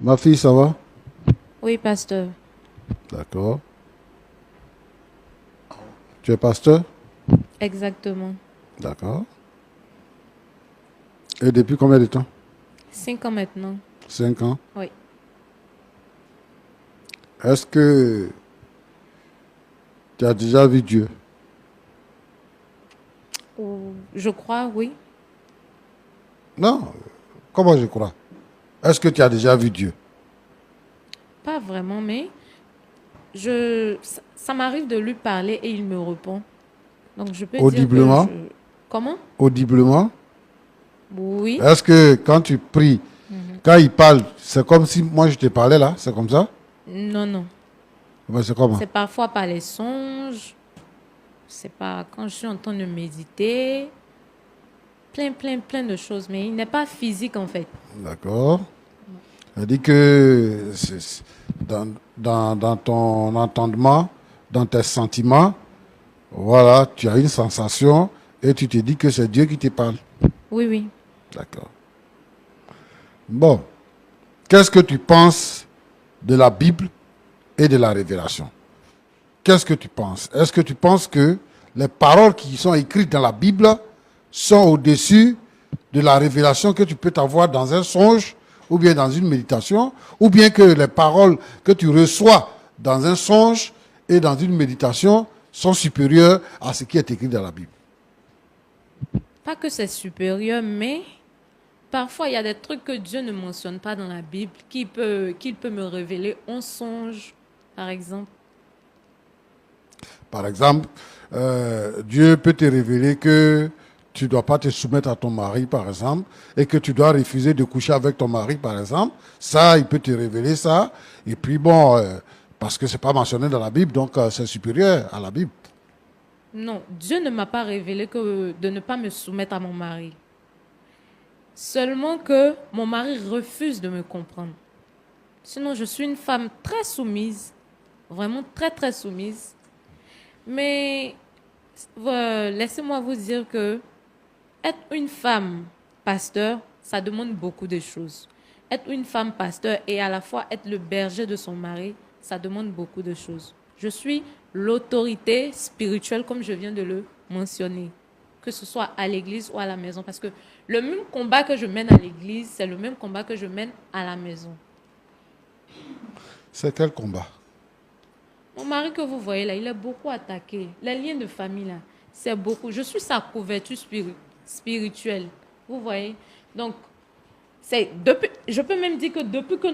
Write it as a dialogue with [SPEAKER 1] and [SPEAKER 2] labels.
[SPEAKER 1] Ma fille, ça va?
[SPEAKER 2] Oui, pasteur.
[SPEAKER 1] D'accord. Tu es pasteur?
[SPEAKER 2] Exactement.
[SPEAKER 1] D'accord. Et depuis combien de temps?
[SPEAKER 2] 5 ans maintenant.
[SPEAKER 1] 5 ans.
[SPEAKER 2] Oui.
[SPEAKER 1] Est-ce que tu as déjà vu Dieu?
[SPEAKER 2] Je crois, oui.
[SPEAKER 1] Non. Comment je crois? Est-ce que tu as déjà vu Dieu?
[SPEAKER 2] Pas vraiment, mais ça m'arrive de lui parler et il me répond. Donc, je peux dire que
[SPEAKER 1] Audiblement?
[SPEAKER 2] Comment?
[SPEAKER 1] Audiblement?
[SPEAKER 2] Oui.
[SPEAKER 1] Est-ce que quand tu pries, quand il parle, c'est comme si moi je te parlais là? C'est comme ça?
[SPEAKER 2] Non, non.
[SPEAKER 1] Ouais, c'est comment?
[SPEAKER 2] C'est parfois par les songes. C'est pas quand je suis en train de méditer. Plein, plein, plein de choses. Mais il n'est pas physique, en fait.
[SPEAKER 1] D'accord. Elle dit que dans ton entendement, dans tes sentiments, voilà, tu as une sensation et tu te dis que c'est Dieu qui te parle.
[SPEAKER 2] Oui, oui.
[SPEAKER 1] D'accord. Bon, qu'est-ce que tu penses de la Bible et de la révélation? Qu'est-ce que tu penses? Est-ce que tu penses que les paroles qui sont écrites dans la Bible sont au-dessus de la révélation que tu peux avoir dans un songe ou bien dans une méditation, ou bien que les paroles que tu reçois dans un songe et dans une méditation sont supérieures à ce qui est écrit dans la Bible?
[SPEAKER 2] Pas que c'est supérieur, mais parfois il y a des trucs que Dieu ne mentionne pas dans la Bible qu'il peut me révéler en songe, par exemple.
[SPEAKER 1] Par exemple, Dieu peut te révéler que tu ne dois pas te soumettre à ton mari, par exemple, et que tu dois refuser de coucher avec ton mari, par exemple. Ça, il peut te révéler ça. Et puis bon, parce que c'est pas mentionné dans la Bible, donc c'est supérieur à la Bible.
[SPEAKER 2] Non, Dieu ne m'a pas révélé que de ne pas me soumettre à mon mari. Seulement que mon mari refuse de me comprendre. Sinon, je suis une femme très soumise, vraiment très, très soumise. Mais laissez-moi vous dire que être une femme pasteur, ça demande beaucoup de choses. Être une femme pasteur et à la fois être le berger de son mari, ça demande beaucoup de choses. Je suis l'autorité spirituelle, comme je viens de le mentionner, que ce soit à l'église ou à la maison. Parce que le même combat que je mène à l'église, c'est le même combat que je mène à la maison.
[SPEAKER 1] C'est quel combat?
[SPEAKER 2] Mon mari que vous voyez là, il est beaucoup attaqué. Les liens de famille là, c'est beaucoup. Je suis sa couverture spirituelle. Vous voyez? Donc, je peux même dire que depuis que